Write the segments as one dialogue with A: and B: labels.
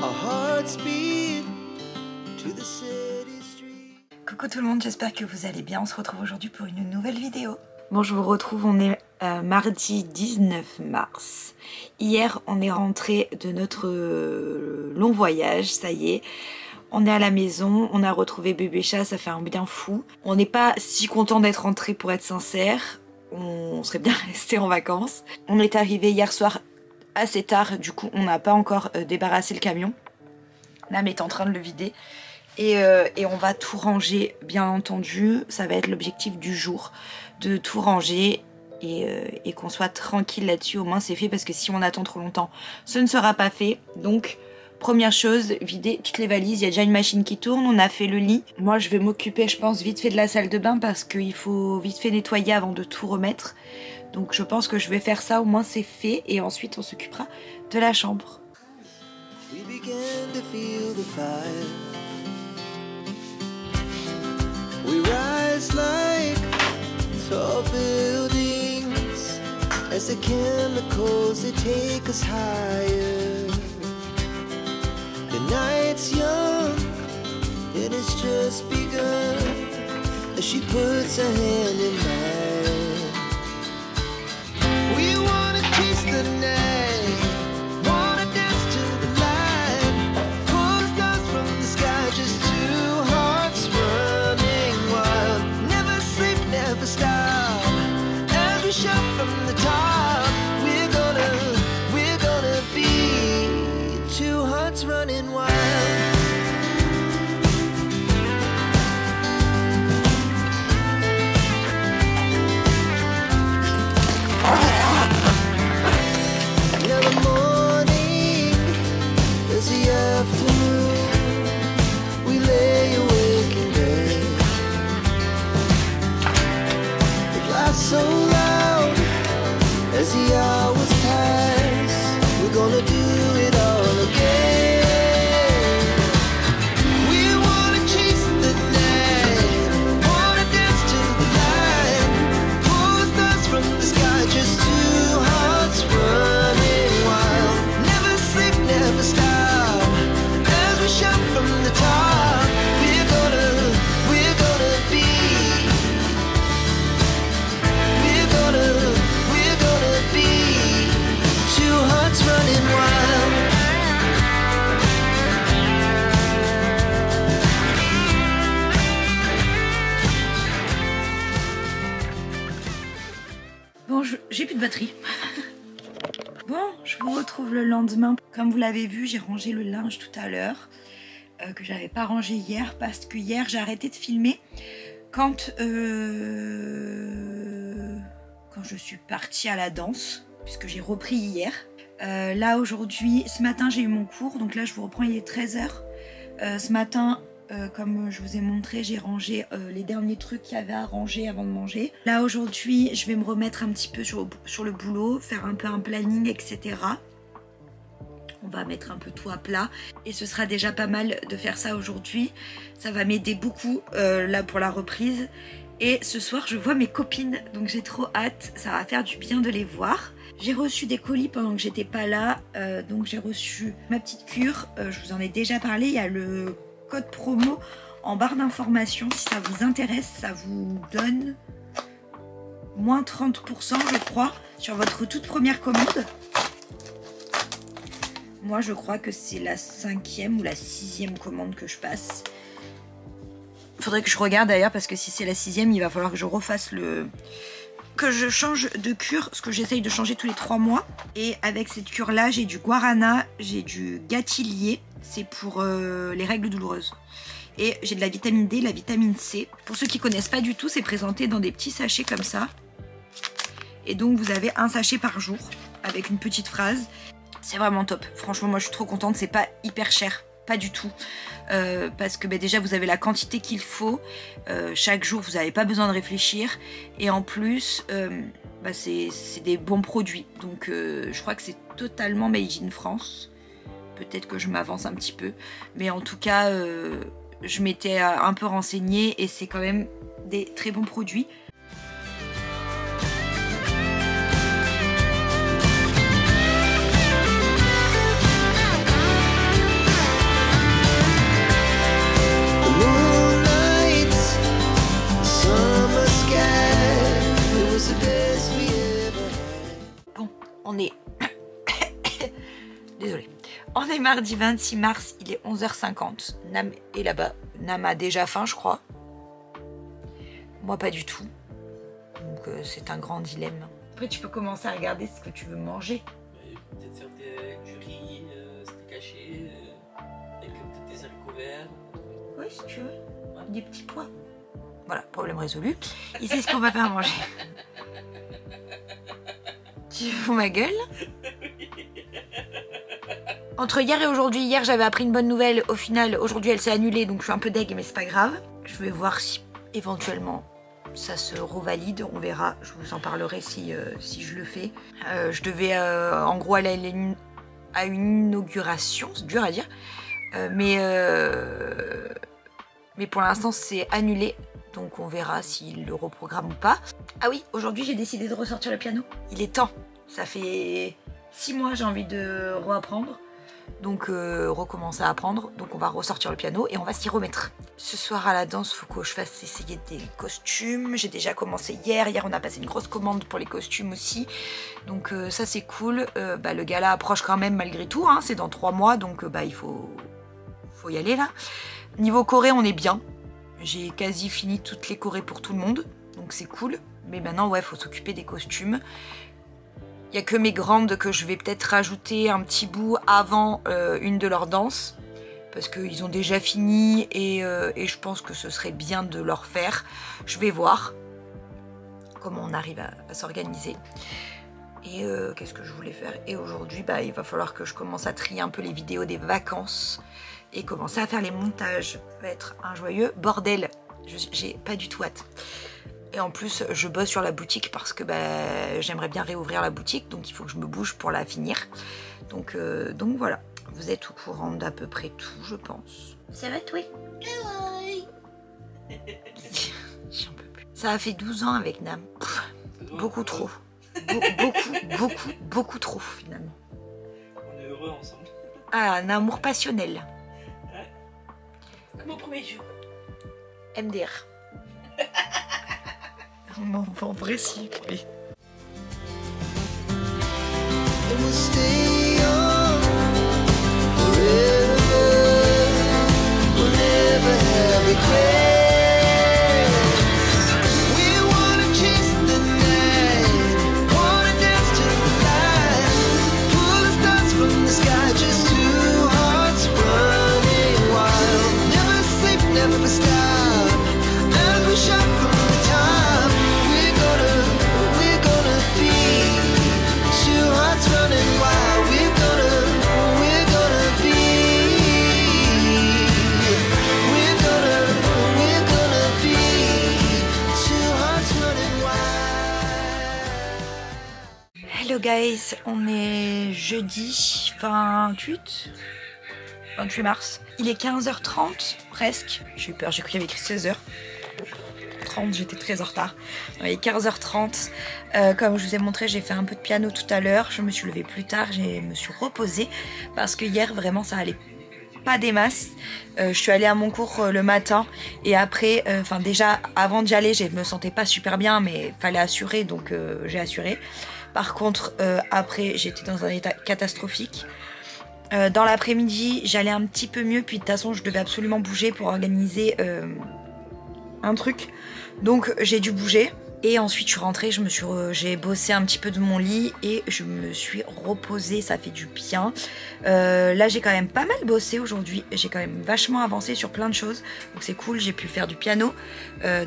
A: our hearts beat to the city street.
B: Coucou tout le monde, j'espère que vous allez bien. On se retrouve aujourd'hui pour une nouvelle vidéo. Bon, je vous retrouve, on est mardi 19 mars. Hier, on est rentré de notre long voyage, ça y est. On est à la maison, on a retrouvé bébé chat, ça fait un bien fou. On n'est pas si content d'être rentré pour être sincère. On serait bien resté en vacances. On est arrivé hier soir assez tard, du coup on n'a pas encore débarrassé le camion. Nam est en train de le vider. Et on va tout ranger, bien entendu. Ça va être l'objectif du jour, de tout ranger et qu'on soit tranquille là-dessus. Au moins c'est fait, parce que si on attend trop longtemps, ce ne sera pas fait. Donc première chose, vider toutes les valises. Il y a déjà une machine qui tourne, on a fait le lit. Moi je vais m'occuper, je pense, vite fait de la salle de bain, parce qu'il faut vite fait nettoyer avant de tout remettre. Donc je pense que je vais faire ça, au moins c'est fait. Et ensuite on s'occupera de la chambre.
A: We began to feel the fire. We rise like tall buildings as the chemicals they take us higher. The night's young and it's just begun as she puts her hand in mine. We wanna kiss the night, wanna dance to the light, pull the stars from the sky, just two hearts running wild. Never sleep, never stop, as we shout from the top. We're gonna be two hearts running wild. Now the morning is the afternoon. We lay awake in bed. It laughs so loud as the hours pass. We're gonna do it all again. We wanna chase the night, wanna dance to the light, pull the stars from the sky, just two hearts running wild. Never sleep, never stop, as we shout from the top. We're gonna be, we're gonna be two hearts running wild.
B: Bon, j'ai plus de batterie. Bon, je vous retrouve le lendemain. Comme vous l'avez vu, j'ai rangé le linge tout à l'heure, que j'avais pas rangé hier, parce que hier j'ai arrêté de filmer quand je suis partie à la danse, puisque j'ai repris hier. Là aujourd'hui, ce matin j'ai eu mon cours, donc là je vous reprends, il est 13 h. Ce matin, comme je vous ai montré, j'ai rangé les derniers trucs qu'il y avait à ranger avant de manger. Là aujourd'hui, je vais me remettre un petit peu sur le boulot, faire un peu un planning, etc. On va mettre un peu tout à plat et ce sera déjà pas mal de faire ça aujourd'hui. Ça va m'aider beaucoup là pour la reprise. Et ce soir, je vois mes copines, donc j'ai trop hâte. Ça va faire du bien de les voir. J'ai reçu des colis pendant que j'étais pas là, donc j'ai reçu ma petite cure. Je vous en ai déjà parlé. Il y a le code promo en barre d'information. Si ça vous intéresse, ça vous donne moins 30%, je crois, sur votre toute première commande. Moi, je crois que c'est la 5e ou la 6e commande que je passe. Faudrait que je regarde d'ailleurs, parce que si c'est la 6e, il va falloir que je refasse que je change de cure, parce que j'essaye de changer tous les 3 mois. Et avec cette cure là, j'ai du guarana, j'ai du gatilier, c'est pour les règles douloureuses. Et j'ai de la vitamine D, la vitamine C. Pour ceux qui connaissent pas du tout, c'est présenté dans des petits sachets comme ça. Et donc vous avez un sachet par jour avec une petite phrase. C'est vraiment top. Franchement, moi je suis trop contente, c'est pas hyper cher. Pas du tout, parce que déjà vous avez la quantité qu'il faut, chaque jour vous n'avez pas besoin de réfléchir, et en plus c'est des bons produits, donc je crois que c'est totalement made in France. Peut-être que je m'avance un petit peu, mais en tout cas je m'étais un peu renseignée et c'est quand même des très bons produits. Désolée. On est mardi 26 mars, il est 11h50. Nam est là-bas. Nam a déjà faim, je crois. Moi, pas du tout. Donc, c'est un grand dilemme. Après, tu peux commencer à regarder ce que tu veux manger.
C: Peut-être faire du riz, steak haché, avec peut-être des haricots verts.
B: Oui, si tu veux. Ouais. Des petits pois. Voilà, problème résolu. Il sait ce qu'on va faire manger. Tu fous ma gueule? Entre hier et aujourd'hui, hier j'avais appris une bonne nouvelle, au final aujourd'hui elle s'est annulée donc je suis un peu deg mais c'est pas grave. Je vais voir si éventuellement ça se revalide, on verra, je vous en parlerai si je le fais. Je devais en gros aller à une inauguration, c'est dur à dire, mais pour l'instant c'est annulé. Donc on verra s'il le reprogramme ou pas. Ah oui, aujourd'hui j'ai décidé de ressortir le piano. Il est temps. Ça fait 6 mois j'ai envie de reapprendre. Donc recommencer à apprendre. Donc on va ressortir le piano et on va s'y remettre. Ce soir à la danse, il faut que je fasse essayer des costumes. J'ai déjà commencé hier. Hier on a passé une grosse commande pour les costumes aussi. Donc ça c'est cool. Le gala approche quand même malgré tout. Hein. C'est dans 3 mois donc il faut y aller là. Niveau choré on est bien. J'ai quasi fini toutes les chorés pour tout le monde, donc c'est cool. Mais maintenant, ouais, faut s'occuper des costumes. Il n'y a que mes grandes que je vais peut-être rajouter un petit bout avant une de leurs danses. Parce qu'ils ont déjà fini et je pense que ce serait bien de leur faire. Je vais voir comment on arrive à s'organiser. Et qu'est-ce que je voulais faire? Et aujourd'hui, il va falloir que je commence à trier un peu les vidéos des vacances. Et commencer à faire les montages. Ça va être un joyeux bordel. J'ai pas du tout hâte. Et en plus, je bosse sur la boutique parce que j'aimerais bien réouvrir la boutique. Donc il faut que je me bouge pour la finir. Donc voilà. Vous êtes au courant d'à peu près tout, je pense. Ça va, toi? Oui. J'en peux plus. Ça a fait 12 ans avec Nam. Beaucoup trop. Beaucoup trop finalement.
C: On est heureux ensemble.
B: Ah, un amour passionnel.
C: Comme au premier jour.
B: MDR. En vrai, si. Oui.
A: And we'll stay on forever. We'll never have regrets. We wanna chase the night, wanna dance to the light, pull the stars from the sky, just 2 hearts running wild. Never sleep, never stop, as we shout from the top. We're gonna be 2 hearts running wild. We're gonna be 2 hearts running wild.
B: Hello guys, on est jeudi 28 mars. Il est 15h30 presque. J'ai eu peur, j'ai cru qu'il y avait écrit 16h30, j'étais très en retard. Il est 15h30. Comme je vous ai montré, j'ai fait un peu de piano tout à l'heure. Je me suis levée plus tard, je me suis reposée parce que hier vraiment ça allait pas des masses. Je suis allée à mon cours le matin et après, déjà avant d'y aller, je me sentais pas super bien mais fallait assurer donc j'ai assuré. Par contre, après j'étais dans un état catastrophique. Dans l'après-midi, j'allais un petit peu mieux, puis de toute façon, je devais absolument bouger pour organiser un truc. Donc, j'ai dû bouger. Et ensuite, je suis rentrée, j'ai bossé un petit peu de mon lit et je me suis reposée, ça fait du bien. Là, j'ai quand même pas mal bossé aujourd'hui. J'ai quand même vachement avancé sur plein de choses. Donc, c'est cool, j'ai pu faire du piano.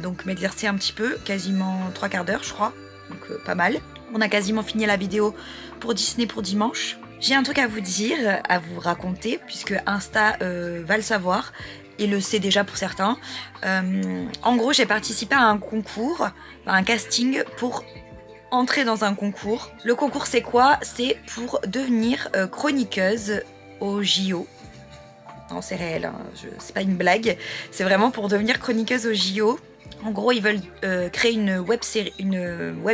B: Donc, m'exercer un petit peu, quasiment 3/4 d'heure, je crois. Donc, pas mal. On a quasiment fini la vidéo pour Disney pour dimanche. J'ai un truc à vous dire, à vous raconter, puisque Insta va le savoir et le sait déjà pour certains. En gros, j'ai participé à un concours, à un casting pour entrer dans un concours. Le concours, c'est quoi? C'est pour devenir chroniqueuse au JO. Non, c'est réel, hein, c'est pas une blague. C'est vraiment pour devenir chroniqueuse au JO. En gros, ils veulent créer une web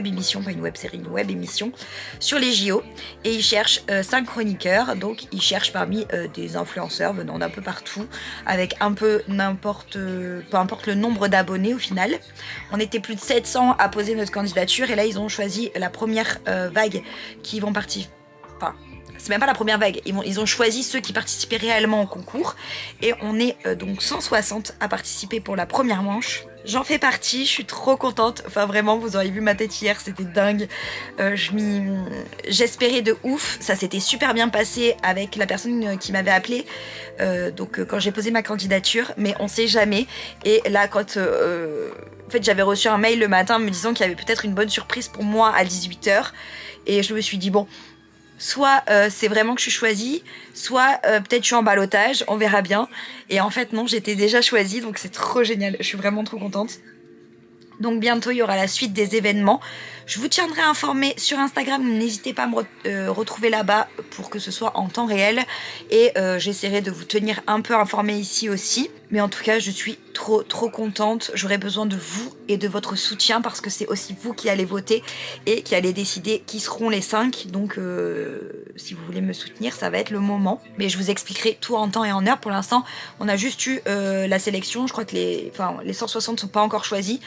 B: émission, pas une web série, une web émission sur les JO. Et ils cherchent 5 chroniqueurs. Donc, ils cherchent parmi des influenceurs venant d'un peu partout, avec un peu peu importe le nombre d'abonnés au final. On était plus de 700 à poser notre candidature. Et là, ils ont choisi la première vague qui vont partir. Enfin, c'est même pas la première vague. Ils ont choisi ceux qui participaient réellement au concours. Et on est donc 160 à participer pour la première manche. J'en fais partie, je suis trop contente. Enfin vraiment, vous auriez vu ma tête hier, c'était dingue. J'espérais de ouf. Ça s'était super bien passé avec la personne qui m'avait appelée. Quand j'ai posé ma candidature, mais on sait jamais. Et là, quand en fait, j'avais reçu un mail le matin me disant qu'il y avait peut-être une bonne surprise pour moi à 18h. Et je me suis dit, bon, soit c'est vraiment que je suis choisie, soit peut-être je suis en ballottage, on verra bien. Et en fait, non, j'étais déjà choisie, donc c'est trop génial. Je suis vraiment trop contente. Donc bientôt, il y aura la suite des événements. Je vous tiendrai informé sur Instagram. N'hésitez pas à me retrouver là-bas pour que ce soit en temps réel. Et j'essaierai de vous tenir un peu informé ici aussi. Mais en tout cas, je suis trop contente. J'aurai besoin de vous et de votre soutien parce que c'est aussi vous qui allez voter et qui allez décider qui seront les 5. Donc si vous voulez me soutenir, ça va être le moment. Mais je vous expliquerai tout en temps et en heure. Pour l'instant, on a juste eu la sélection. Je crois que les 160 ne sont pas encore choisis.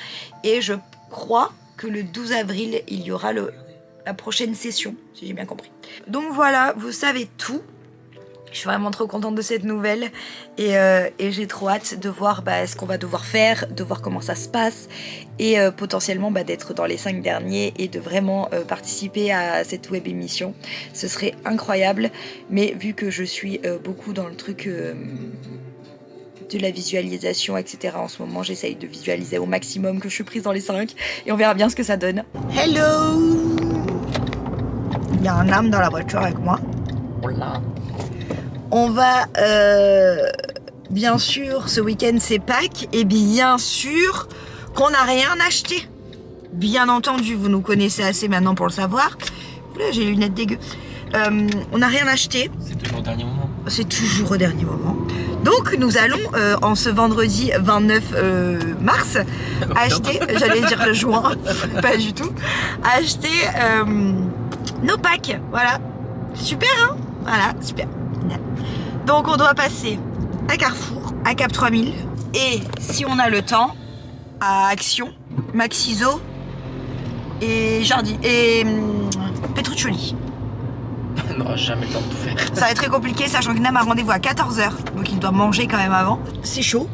B: Et je crois que le 12 avril, il y aura la prochaine session, si j'ai bien compris. Donc voilà, vous savez tout. Je suis vraiment trop contente de cette nouvelle et j'ai trop hâte de voir ce qu'on va devoir faire, de voir comment ça se passe et potentiellement d'être dans les 5 derniers et de vraiment participer à cette web émission. Ce serait incroyable, mais vu que je suis beaucoup dans le truc de la visualisation, etc. En ce moment, j'essaye de visualiser au maximum que je suis prise dans les 5 et on verra bien ce que ça donne. Hello! Il y a un âme dans la voiture avec moi.
C: Hola.
B: On va, bien sûr, ce week-end c'est Pâques et bien sûr qu'on n'a rien acheté. Bien entendu, vous nous connaissez assez maintenant pour le savoir. Oula, j'ai les lunettes dégueu. On n'a rien acheté.
C: C'est toujours au dernier moment.
B: C'est toujours au dernier moment. Donc nous allons, en ce vendredi 29 mars, acheter, j'allais dire le juin, pas du tout, acheter nos Pâques. Voilà. Super, hein? Voilà, super. Donc on doit passer à Carrefour, à Cap 3000 et si on a le temps, à Action, Maxiso et Jardy et Petruccioli.
C: On n'aura jamais le temps de tout faire.
B: Ça va être très compliqué, sachant que Nam a rendez-vous à 14h, donc il doit manger quand même avant. C'est chaud,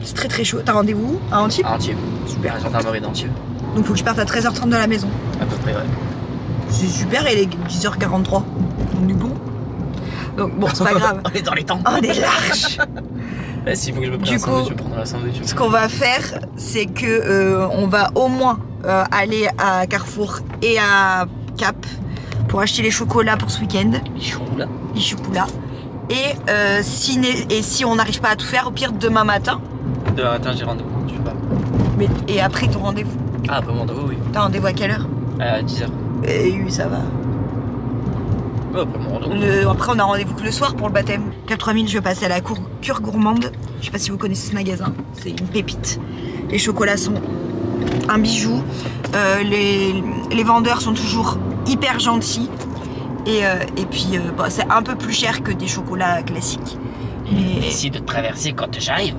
B: c'est très chaud. T'as rendez-vous où? À Antibes?
C: À Antibes. Super. À la gendarmerie d'Antibes.
B: Donc faut que je parte à 13h30 de la maison.
C: À peu près, ouais.
B: C'est super, et il est 10h43. On est bon. Donc bon, c'est pas grave.
C: On est dans les temps.
B: On est large.
C: Ouais, s'il faut que je me prenne un sandwich, je vais prendre la sandwich.
B: Ce qu'on va faire, c'est que on va au moins aller à Carrefour et à Cap pour acheter les chocolats pour ce week-end. Les chocolats. Et si on n'arrive pas à tout faire, au pire demain matin.
C: Demain matin, j'ai rendez-vous. Je sais pas.
B: Et après ton rendez-vous?
C: Ah, après mon rendez-vous, oui.
B: T'as rendez-vous à quelle heure?
C: À 10h.
B: Et oui, ça va.
C: Ouais, après mon rendez-vous.
B: Après, on a rendez-vous que le soir pour le baptême. Cap 3000, je vais passer à la Cure Gourmande. Je sais pas si vous connaissez ce magasin. C'est une pépite. Les chocolats sont un bijou. Les vendeurs sont toujours hyper gentils. Et puis, c'est un peu plus cher que des chocolats classiques.
C: Essaye de te traverser quand j'arrive.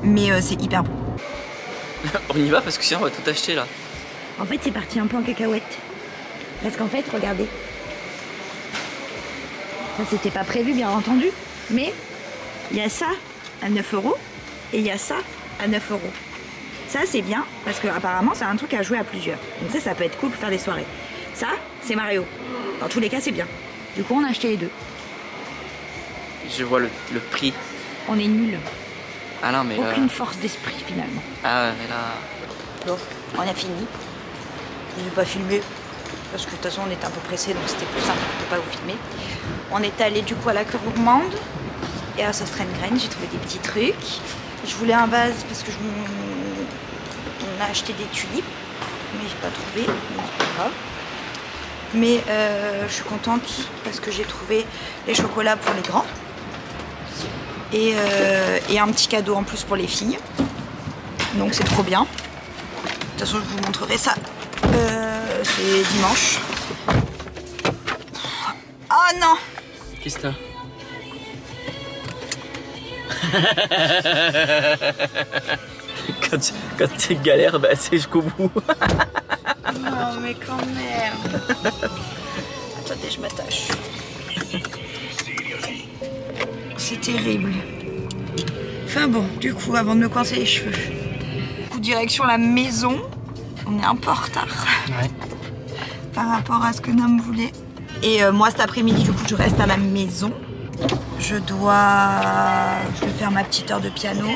B: Mais c'est hyper bon.
C: On y va parce que sinon on va tout acheter là.
B: En fait, c'est parti un peu en cacahuète. Parce qu'en fait, regardez. Ça, c'était pas prévu, bien entendu. Mais il y a ça à 9 € et il y a ça à 9 €. Ça, c'est bien parce que apparemment, c'est un truc à jouer à plusieurs. Donc ça peut être cool pour faire des soirées. Ça, c'est Mario. Dans tous les cas, c'est bien. Du coup, on a acheté les deux.
C: Je vois le prix.
B: On est nuls.
C: Ah non, mais
B: aucune force d'esprit, finalement.
C: Ah ouais, mais là...
B: Donc, on a fini. Je ne vais pas filmer parce que de toute façon, on était un peu pressés, donc c'était plus simple de ne pas vous filmer. On est allé du coup à la Cure Gourmande et à Sostrengrain. J'ai trouvé des petits trucs. Je voulais un vase parce que on a acheté des tulipes, mais j'ai pas trouvé, donc c'est pas grave. Mais je suis contente parce que j'ai trouvé les chocolats pour les grands et un petit cadeau en plus pour les filles. Donc c'est trop bien. De toute façon, je vous montrerai ça. C'est dimanche. Oh non!
C: Qu'est-ce que t'as? Quand t'es galère, bah c'est jusqu'au bout.
B: Non mais quand même. Attendez, je m'attache. c'est terrible. Enfin bon, du coup, avant de me coincer les cheveux, du coup, direction la maison. On est un peu en retard.
D: Ouais.
B: Par rapport à ce que Nam voulait. Et moi, cet après-midi, du coup, je reste à la maison. Je vais faire ma petite heure de piano.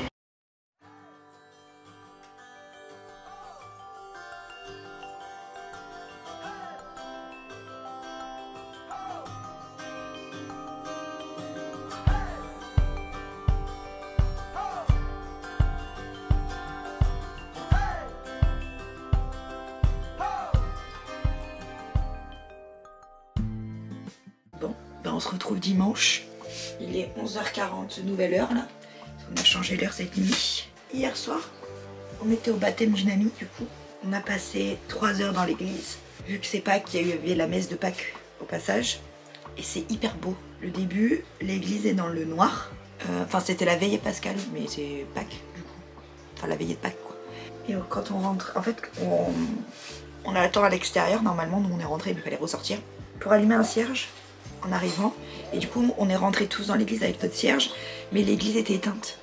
B: Bon, ben on se retrouve dimanche. Il est 11h40, nouvelle heure là. On a changé l'heure cette nuit. Hier soir, on était au baptême d'une amie du coup. On a passé 3 heures dans l'église. Vu que c'est Pâques, il y avait la messe de Pâques au passage. Et c'est hyper beau. Le début, l'église est dans le noir. Enfin, c'était la veillée pascale, mais c'est Pâques du coup. Enfin, la veillée de Pâques quoi. Et quand on rentre, en fait, on attend à l'extérieur normalement. Nous on est rentrés, mais il fallait ressortir pour allumer un cierge en arrivant. Et du coup, on est rentrés tous dans l'église avec notre cierge, mais l'église était éteinte.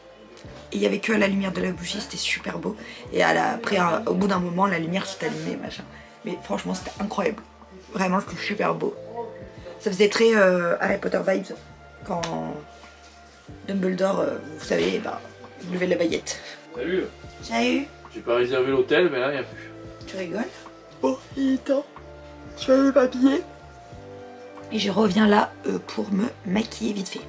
B: Et il n'y avait que la lumière de la bougie, c'était super beau. Et après, au bout d'un moment, la lumière s'est allumée, machin. Mais franchement, c'était incroyable. Vraiment, c'était super beau. Ça faisait très Harry Potter vibes quand Dumbledore, vous savez, bah, il levait la baguette.
E: Salut.
B: Salut.
E: J'ai pas réservé l'hôtel, mais là, il n'y a plus.
B: Tu rigoles? Bon, il est temps. Je vais aller m'habiller. Et je reviens là pour me maquiller vite fait.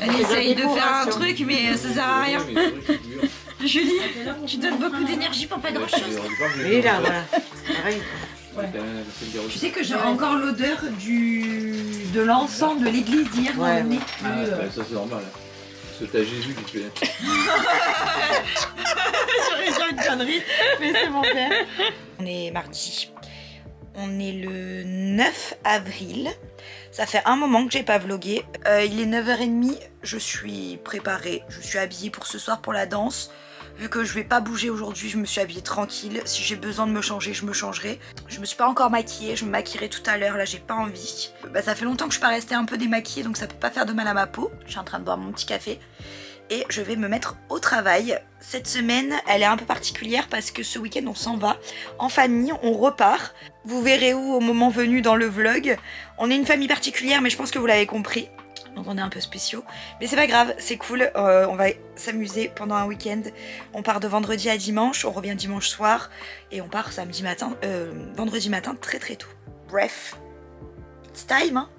B: Elle essaye de faire un truc, mais ça sert à rien. Julie, tu donnes beaucoup d'énergie pour pas grand chose.
D: Et là, voilà. Pareil.
B: Ouais. Tu sais que j'ai encore l'odeur de l'encens de l'église d'hier dans le nez.
E: Ça c'est normal. Parce que t'as Jésus qui te fait.
B: J'aurais dit une connerie, mais c'est mon père. On est mardi. On est le 9 avril. Ça fait un moment que j'ai pas vlogué. Il est 9h30. Je suis préparée. Je suis habillée pour ce soir pour la danse. Vu que je vais pas bouger aujourd'hui, je me suis habillée tranquille. Si j'ai besoin de me changer, je me changerai. Je me suis pas encore maquillée, je me maquillerai tout à l'heure. Là, j'ai pas envie. Bah, ça fait longtemps que je suis pas restée un peu démaquillée, donc ça peut pas faire de mal à ma peau. Je suis en train de boire mon petit café. Et je vais me mettre au travail. Cette semaine, elle est un peu particulière parce que ce week-end, on s'en va. En famille, on repart. Vous verrez où au moment venu dans le vlog. On est une famille particulière, mais je pense que vous l'avez compris. Donc on est un peu spéciaux, mais c'est pas grave, c'est cool, on va s'amuser pendant un week-end. On part de vendredi à dimanche, on revient dimanche soir et on part vendredi matin très très tôt. Bref, it's time hein.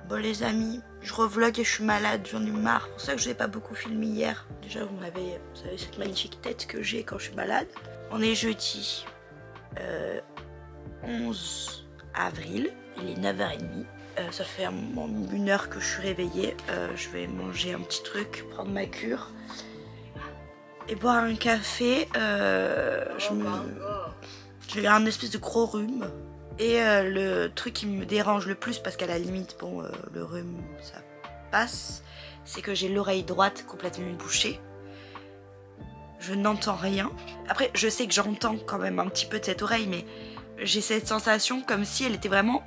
B: Bon les amis, je revlog et je suis malade, j'en ai marre. C'est pour ça que je n'ai pas beaucoup filmé hier. Déjà vous savez cette magnifique tête que j'ai quand je suis malade. On est jeudi 11 avril, il est 9h30. Ça fait une heure que je suis réveillée. Je vais manger un petit truc, prendre ma cure et boire un café. J'ai un espèce de gros rhume. Et le truc qui me dérange le plus, parce qu'à la limite, bon, le rhume, ça passe, c'est que j'ai l'oreille droite complètement bouchée. Je n'entends rien. Après, je sais que j'entends quand même un petit peu de cette oreille, mais j'ai cette sensation comme si elle était vraiment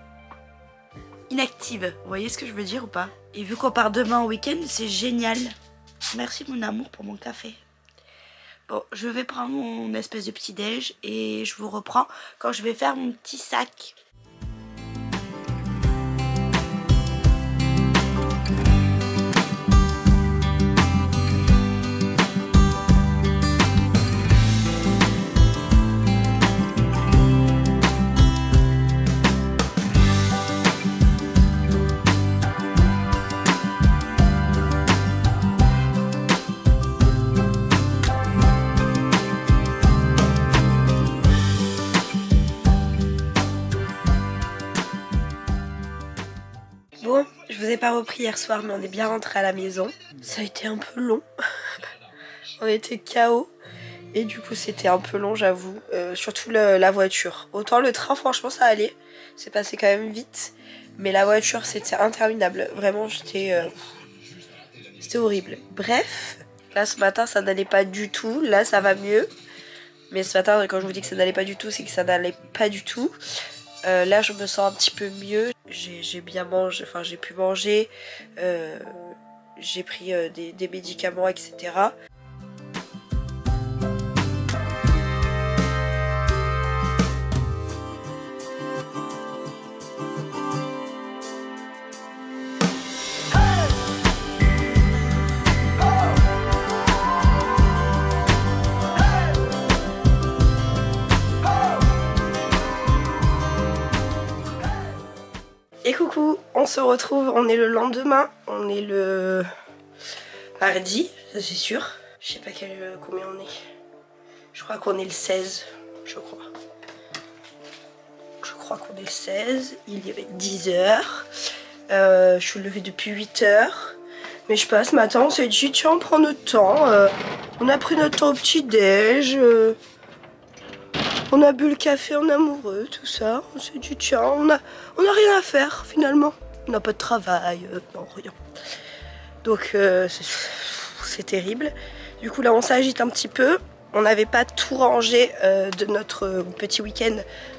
B: inactive. Vous voyez ce que je veux dire ou pas? Et vu qu'on part demain au week-end, c'est génial. Merci mon amour pour mon café. Bon, je vais prendre mon espèce de petit déj et je vous reprends quand je vais faire mon petit sac.
F: Bon, je vous ai pas repris hier soir, mais on est bien rentré à la maison. Ça a été un peu long. On était KO. Et du coup, c'était un peu long, j'avoue. Surtout la voiture. Autant le train, franchement, ça allait. C'est passé quand même vite. Mais la voiture, c'était interminable. Vraiment, c'était horrible. Bref, là, ce matin, ça n'allait pas du tout. Là, ça va mieux. Mais ce matin, quand je vous dis que ça n'allait pas du tout, c'est que ça n'allait pas du tout. Là, je me sens un petit peu mieux. J'ai bien mangé, enfin, j'ai pu manger. J'ai pris des médicaments, etc. Et coucou, on se retrouve, on est le lendemain, on est le mardi, ça c'est sûr. Je sais pas combien on est. Je crois qu'on est le 16, je crois. Je crois qu'on est le 16, il y avait 10 h. Je suis levée depuis 8 h. Mais je sais pas, ce matin on s'est dit tiens on prend notre temps. On a pris notre temps au petit déj. On a bu le café en amoureux, tout ça. On s'est dit, tiens, on a rien à faire, finalement. On n'a pas de travail, non, rien. Donc, c'est terrible. Du coup, là, on s'agite un petit peu. On n'avait pas tout rangé de notre petit week-end.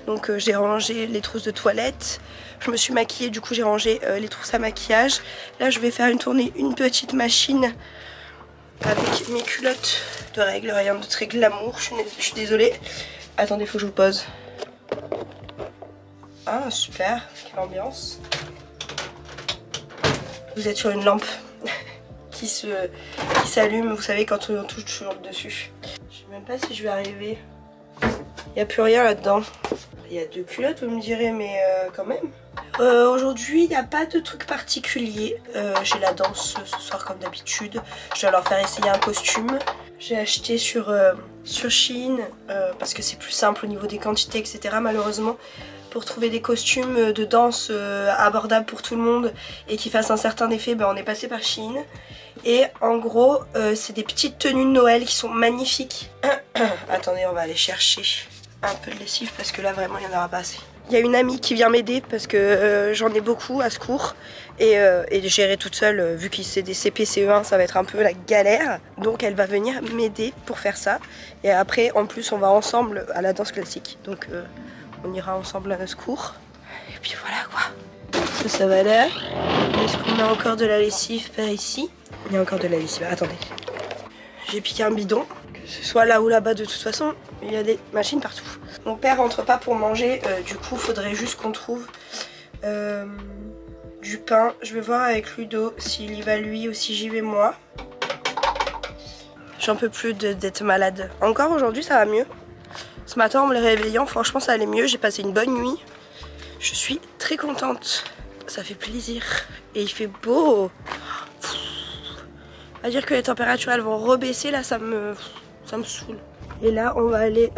F: Donc, j'ai rangé les trousses de toilette. Je me suis maquillée, du coup, j'ai rangé les trousses à maquillage. Là, je vais faire une petite machine avec mes culottes de règles. Rien de très glamour, je suis désolée. Attendez, faut que je vous pose. Ah, super, quelle ambiance. Vous êtes sur une lampe qui s'allume, vous savez, quand on touche toujours dessus. Je sais même pas si je vais arriver. Il n'y a plus rien là-dedans. Il y a 2 culottes, vous me direz, mais quand même. Aujourd'hui, il n'y a pas de truc particulier. J'ai la danse ce soir comme d'habitude. Je vais leur faire essayer un costume. J'ai acheté sur Shein parce que c'est plus simple au niveau des quantités, etc. Malheureusement, pour trouver des costumes de danse abordables pour tout le monde et qui fassent un certain effet, ben, on est passé par Shein. Et en gros, c'est des petites tenues de Noël qui sont magnifiques. Attendez, on va aller chercher un peu de lessive parce que là vraiment il n'y en aura pas assez. Il y a une amie qui vient m'aider parce que j'en ai beaucoup à ce cours et gérer toute seule vu que c'est des CP, CE1, ça va être un peu la galère. Donc elle va venir m'aider pour faire ça et après en plus on va ensemble à la danse classique. Donc on ira ensemble à ce cours. Et puis voilà quoi. Ça va là. Est-ce qu'on a encore de la lessive par ici? Il y a encore de la lessive, attendez. J'ai piqué un bidon. Que ce soit là ou là-bas, de toute façon, il y a des machines partout. Mon père rentre pas pour manger, du coup, faudrait juste qu'on trouve du pain. Je vais voir avec Ludo s'il y va lui ou si j'y vais moi. J'en peux plus d'être malade. Encore aujourd'hui, ça va mieux. Ce matin, en me réveillant, franchement, ça allait mieux. J'ai passé une bonne nuit. Je suis très contente. Ça fait plaisir. Et il fait beau. À dire que les températures, elles vont rebaisser, là, ça me saoule. Et là, on va aller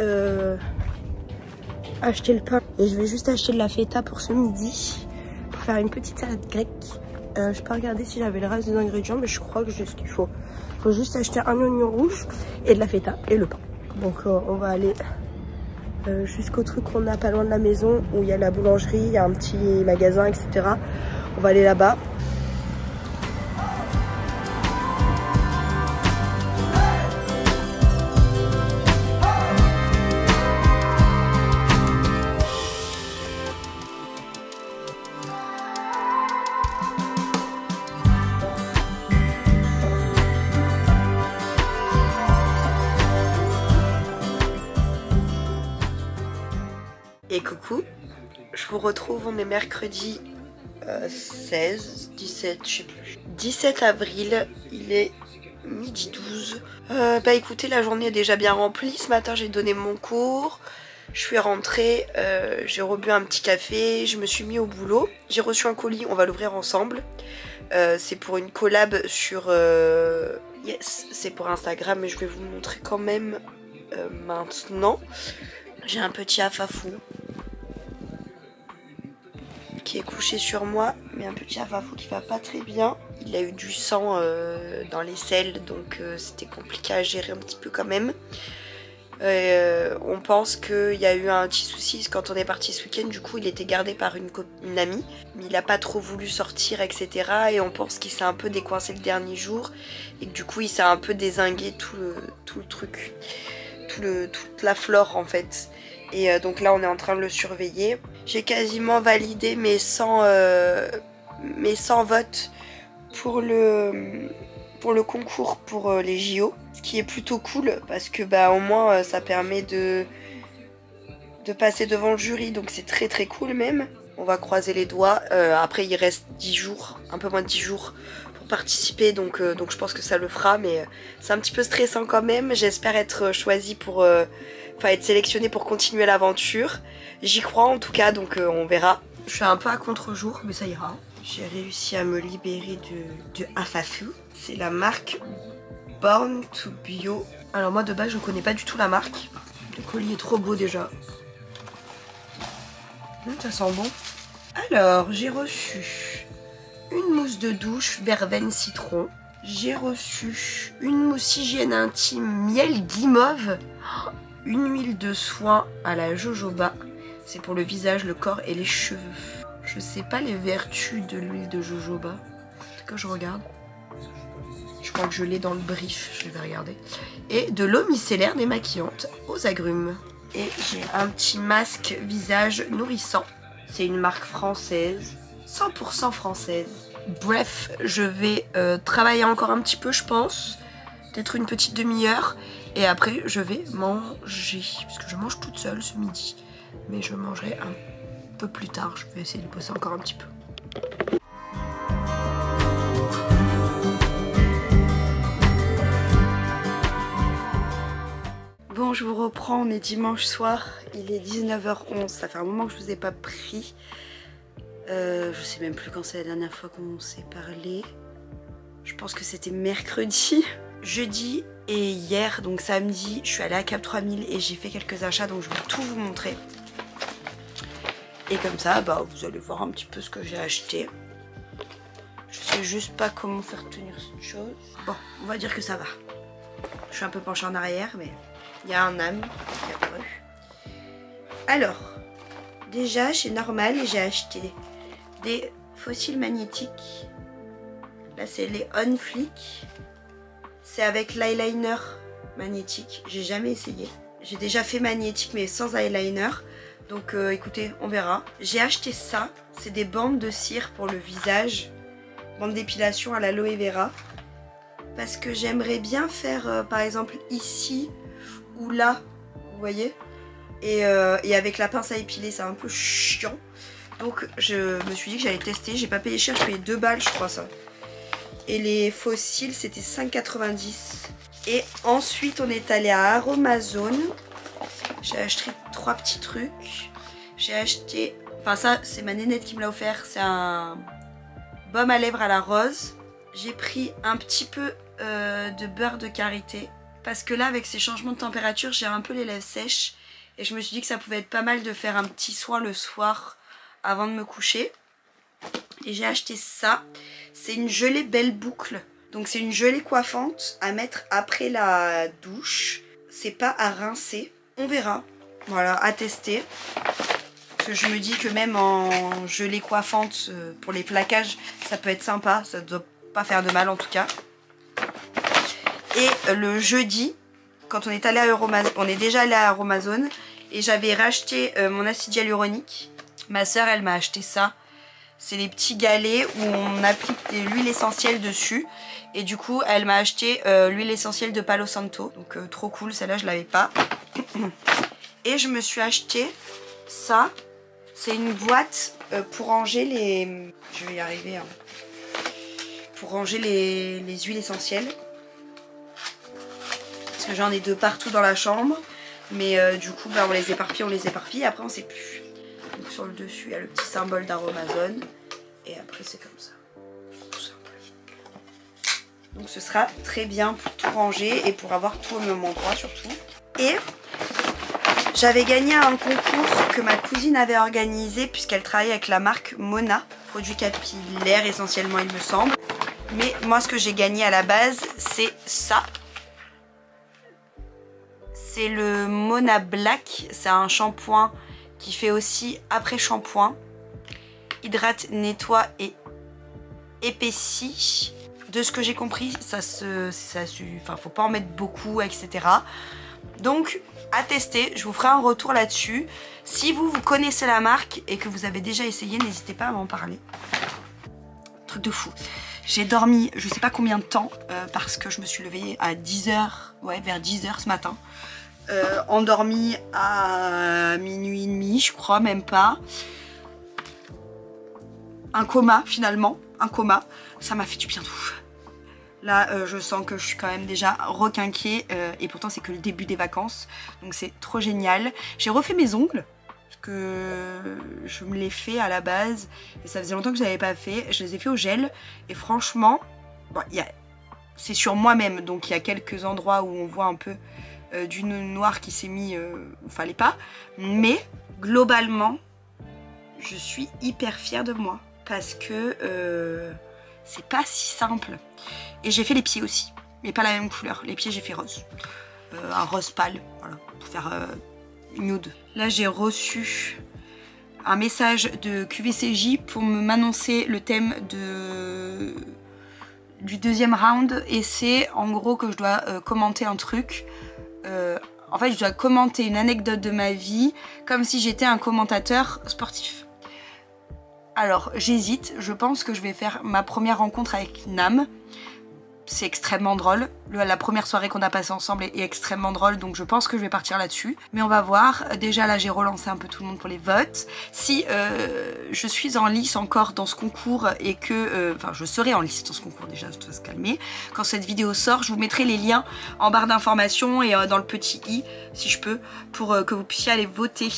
F: acheter le pain. Et je vais juste acheter de la feta pour ce midi. Pour faire une petite salade grecque. Je peux regarder si j'avais le reste des ingrédients, mais je crois que j'ai ce qu'il faut. Il faut juste acheter un oignon rouge et de la feta et le pain. Donc on va aller jusqu'au truc qu'on a pas loin de la maison, où il y a la boulangerie, il y a un petit magasin, etc. On va aller là-bas. Et coucou, je vous retrouve, on est mercredi 16, 17, je sais plus. 17 avril, il est midi 12. Bah écoutez, la journée est déjà bien remplie. Ce matin j'ai donné mon cours, je suis rentrée, j'ai rebu un petit café, je me suis mis au boulot. J'ai reçu un colis, on va l'ouvrir ensemble. C'est pour une collab sur... yes, c'est pour Instagram, mais je vais vous le montrer quand même maintenant. J'ai un petit afafou. qui est couché sur moi, mais un petit Afafou qui va pas très bien. Il a eu du sang dans les selles, donc c'était compliqué à gérer un petit peu quand même. On pense qu'il y a eu un petit souci quand on est parti ce week-end. Du coup il était gardé par une amie, mais il a pas trop voulu sortir, etc. Et on pense qu'il s'est un peu décoincé le dernier jour et que du coup il s'est un peu dézingué tout le truc, toute la flore en fait. Et donc là on est en train de le surveiller. J'ai quasiment validé mes 100 votes pour le concours pour les JO, ce qui est plutôt cool parce que bah au moins ça permet de passer devant le jury, donc c'est très très cool même. On va croiser les doigts. Après il reste 10 jours, un peu moins de 10 jours pour participer, donc je pense que ça le fera, mais c'est un petit peu stressant quand même. J'espère être choisie pour être sélectionnée pour continuer l'aventure. J'y crois en tout cas, donc on verra. Je suis un peu à contre-jour, mais ça ira. J'ai réussi à me libérer de Afafou. C'est la marque Born to Bio. Alors moi de base je connais pas du tout la marque. Le colis est trop beau déjà. Ça sent bon. Alors j'ai reçu une mousse de douche verveine citron. J'ai reçu une mousse hygiène intime miel guimauve. Une huile de soin à la jojoba. C'est pour le visage, le corps et les cheveux. Je sais pas les vertus de l'huile de jojoba. Que je regarde. Je crois que je l'ai dans le brief, je vais regarder. Et de l'eau micellaire démaquillante aux agrumes. Et j'ai un petit masque visage nourrissant. C'est une marque française, 100% française. Bref, je vais travailler encore un petit peu, je pense. Peut-être une petite demi-heure. Et après, je vais manger. Parce que je mange toute seule ce midi. Mais je mangerai un peu plus tard. Je vais essayer de bosser encore un petit peu. Bon, je vous reprends, on est dimanche soir, il est 19h11, ça fait un moment que je vous ai pas pris. Je sais même plus quand c'est la dernière fois qu'on s'est parlé. Je pense que c'était mercredi. Jeudi et hier, donc samedi, je suis allée à Cap 3000 et j'ai fait quelques achats, donc je vais tout vous montrer. Et comme ça, bah, vous allez voir un petit peu ce que j'ai acheté. Je sais juste pas comment faire tenir cette chose. Bon, on va dire que ça va. Je suis un peu penchée en arrière, mais il y a un âme qui est apparu. Alors, déjà chez Normal, j'ai acheté des fossiles magnétiques. Là, c'est les On Flick. C'est avec l'eyeliner magnétique. J'ai jamais essayé. J'ai déjà fait magnétique, mais sans eyeliner. Donc, écoutez, on verra. J'ai acheté ça. C'est des bandes de cire pour le visage. Bandes d'épilation à l'aloe vera. Parce que j'aimerais bien faire, par exemple, ici ou là, vous voyez, et avec la pince à épiler c'est un peu chiant, donc je me suis dit que j'allais tester. J'ai pas payé cher, je payais 2 balles je crois ça, et les fossiles c'était 5,90. Et ensuite on est allé à Aromazone. J'ai acheté 3 petits trucs. J'ai acheté, enfin ça c'est ma nénette qui me l'a offert, c'est un baume à lèvres à la rose. J'ai pris un petit peu de beurre de karité. Parce que là, avec ces changements de température, j'ai un peu les lèvres sèches. Et je me suis dit que ça pouvait être pas mal de faire un petit soin le soir avant de me coucher. Et j'ai acheté ça. C'est une gelée belle boucle. Donc c'est une gelée coiffante à mettre après la douche. C'est pas à rincer. On verra. Voilà, à tester. Parce que je me dis que même en gelée coiffante pour les plaquages, ça peut être sympa. Ça ne doit pas faire de mal en tout cas. Et le jeudi, quand on est allé à Aromazone, on est déjà allé à Aromazone, et j'avais racheté mon acide hyaluronique. Ma soeur, elle m'a acheté ça. C'est les petits galets où on applique de l'huile essentielle dessus. Et du coup, elle m'a acheté l'huile essentielle de Palo Santo. Donc trop cool, celle-là je l'avais pas. Et je me suis acheté ça. C'est une boîte pour ranger les... Je vais y arriver. Hein. Pour ranger les huiles essentielles. Parce que j'en ai 2 partout dans la chambre. Mais du coup, bah, on les éparpille. Après, on sait plus. Donc sur le dessus, il y a le petit symbole d'Aromazone. Et après, c'est comme ça. Tout simple. Donc ce sera très bien pour tout ranger et pour avoir tout au même endroit surtout. Et
B: J'avais gagné un concours que ma cousine avait organisé puisqu'elle travaille avec la marque Mona, produit capillaire essentiellement il me semble. Mais moi ce que j'ai gagné à la base c'est ça. C'est le Mona Black, c'est un shampoing qui fait aussi après shampoing. Hydrate, nettoie et épaissit. De ce que j'ai compris, enfin, faut pas en mettre beaucoup, etc. Donc, à tester, je vous ferai un retour là-dessus. Si vous connaissez la marque et que vous avez déjà essayé, n'hésitez pas à m'en parler. Truc de fou. J'ai dormi, je sais pas combien de temps, parce que je me suis levée à 10h, ouais, vers 10h ce matin. Endormie à minuit et demi, je crois, même pas. Un coma, finalement, un coma. Ça m'a fait du bien de ouf. Là, je sens que je suis quand même déjà requinquée et pourtant c'est que le début des vacances. Donc c'est trop génial. J'ai refait mes ongles parce que je me les fais à la base et ça faisait longtemps que je ne l'avais pas fait. Je les ai fait au gel et franchement, bon, c'est sur moi-même. Donc il y a quelques endroits où on voit un peu du noir qui s'est mis où fallait pas. Mais globalement, je suis hyper fière de moi parce que c'est pas si simple. Et j'ai fait les pieds aussi, mais pas la même couleur. Les pieds j'ai fait rose, un rose pâle, voilà, pour faire nude. Là j'ai reçu un message de QVCJ pour m'annoncer le thème du deuxième round. Et c'est en gros que je dois commenter un truc. En fait je dois commenter une anecdote de ma vie comme si j'étais un commentateur sportif. Alors j'hésite, je pense que je vais faire ma première rencontre avec Nam. C'est extrêmement drôle. La première soirée qu'on a passée ensemble est extrêmement drôle, donc je pense que je vais partir là-dessus. Mais on va voir. Déjà là j'ai relancé un peu tout le monde pour les votes. Si je suis en lice encore dans ce concours et que... Enfin je serai en lice dans ce concours déjà, ça va se calmer. Quand cette vidéo sort, je vous mettrai les liens en barre d'informations et dans le petit i, si je peux, pour que vous puissiez aller voter.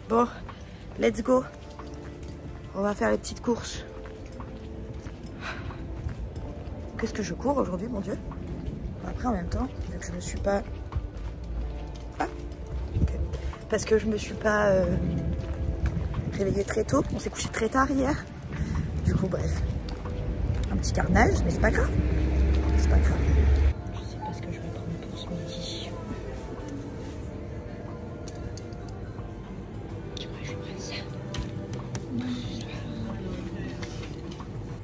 B: Bon, let's go. On va faire les petites courses. Qu'est-ce que je cours aujourd'hui, mon Dieu. Après, en même temps, vu que je me suis pas... Ah, okay. Parce que je me suis pas réveillée très tôt. On s'est couché très tard hier. Du coup, bref. Un petit carnage, mais c'est pas grave. C'est pas grave. Je sais pas ce que je vais prendre pour ce midi.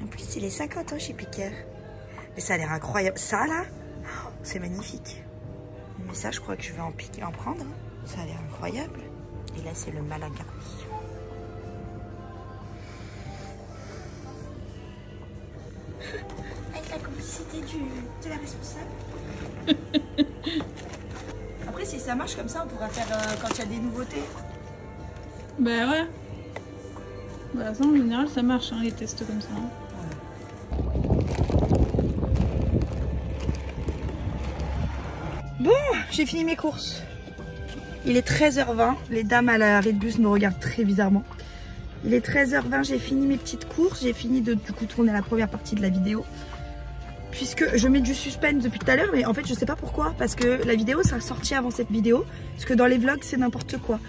B: En plus, il est 50 ans chez Piquer. Mais ça a l'air incroyable. Ça, là, oh, c'est magnifique. Mais ça, je crois que je vais en prendre. Ça a l'air incroyable. Et là, c'est le Malaga. Avec la complicité de la responsable. Après, si ça marche comme ça, on pourra faire quand il y a des nouveautés.
G: Bah ouais. Bah ça en général ça marche hein, les tests comme ça. Hein.
B: Bon, j'ai fini mes courses. Il est 13h20. Les dames à l'arrêt de bus me regardent très bizarrement. Il est 13h20, j'ai fini mes petites courses. J'ai fini de du coup tourner la première partie de la vidéo. Puisque je mets du suspense depuis tout à l'heure, mais en fait je sais pas pourquoi. Parce que la vidéo sera sortie avant cette vidéo. Parce que dans les vlogs c'est n'importe quoi.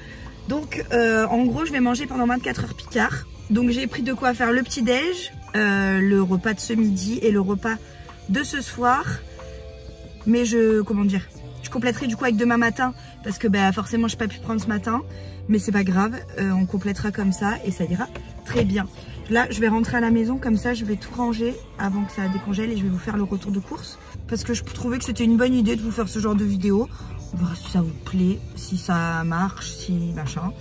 B: Donc en gros je vais manger pendant 24 heures Picard. Donc j'ai pris de quoi faire le petit déj, le repas de ce midi et le repas de ce soir. Mais je compléterai du coup avec demain matin. Parce que bah, forcément je n'ai pas pu prendre ce matin. Mais c'est pas grave, on complétera comme ça et ça ira très bien. Là, je vais rentrer à la maison, comme ça, je vais tout ranger avant que ça décongèle et je vais vous faire le retour de course. Parce que je trouvais que c'était une bonne idée de vous faire ce genre de vidéo. On verra si ça vous plaît, si ça marche, si machin.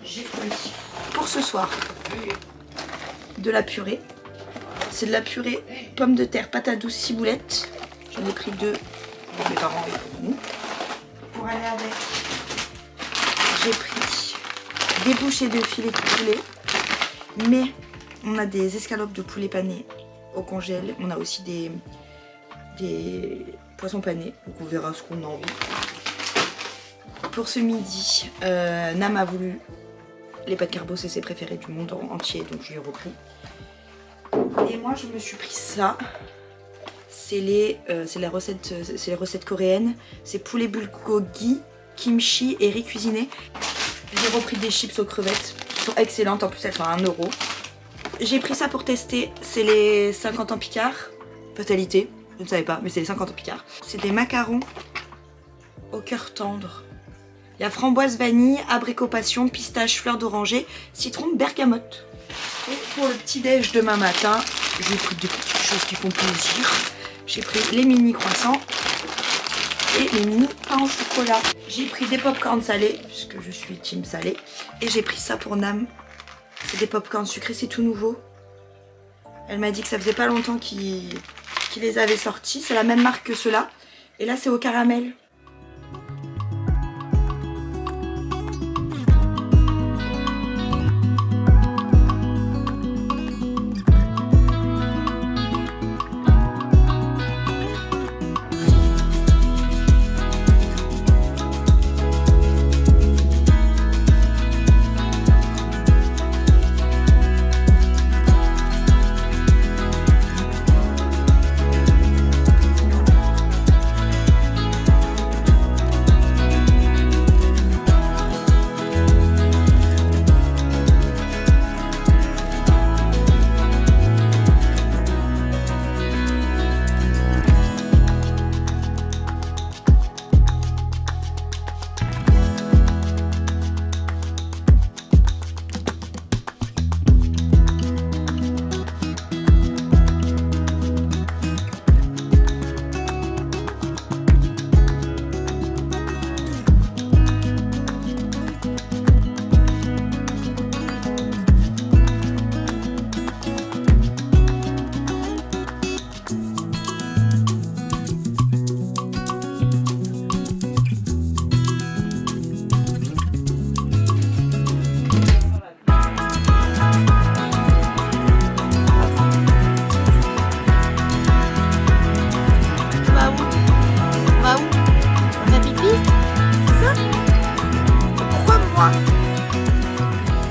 B: J'ai pris pour ce soir de la purée. C'est de la purée pommes de terre, patates douces, ciboulettes. J'en ai pris 2 pour mes parents et pour nous. Pour aller avec, j'ai pris des bouchées de filet de poulet. Mais on a des escalopes de poulet pané au congèle. On a aussi des poissons panés. Donc on verra ce qu'on a envie. Pour ce midi, Nam a voulu les pâtes carbo, c'est ses préférés du monde entier. Donc je lui ai repris. Et moi je me suis pris ça. C'est les recettes coréennes. C'est poulet bulgogi, kimchi et riz cuisiné. J'ai repris des chips aux crevettes. Elles sont excellentes, en plus elles sont à 1 €. J'ai pris ça pour tester. C'est les 50 ans Picard. Fatalité, je ne savais pas, mais c'est les 50 ans Picard. C'est des macarons au cœur tendre. Il y a framboise vanille, abricot passion, pistache, fleur d'oranger, citron, bergamote. Et pour le petit déj demain matin, j'ai pris des petites choses qui font plaisir. J'ai pris les mini croissants et les mini pains au chocolat. J'ai pris des pop-corn salés, puisque je suis team salé. Et j'ai pris ça pour Nam. C'est des pop-corn sucrés, c'est tout nouveau. Elle m'a dit que ça faisait pas longtemps qu'il les avait sortis. C'est la même marque que ceux-là. Et là, c'est au caramel.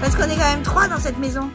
B: Parce qu'on est quand même 3 dans cette maison.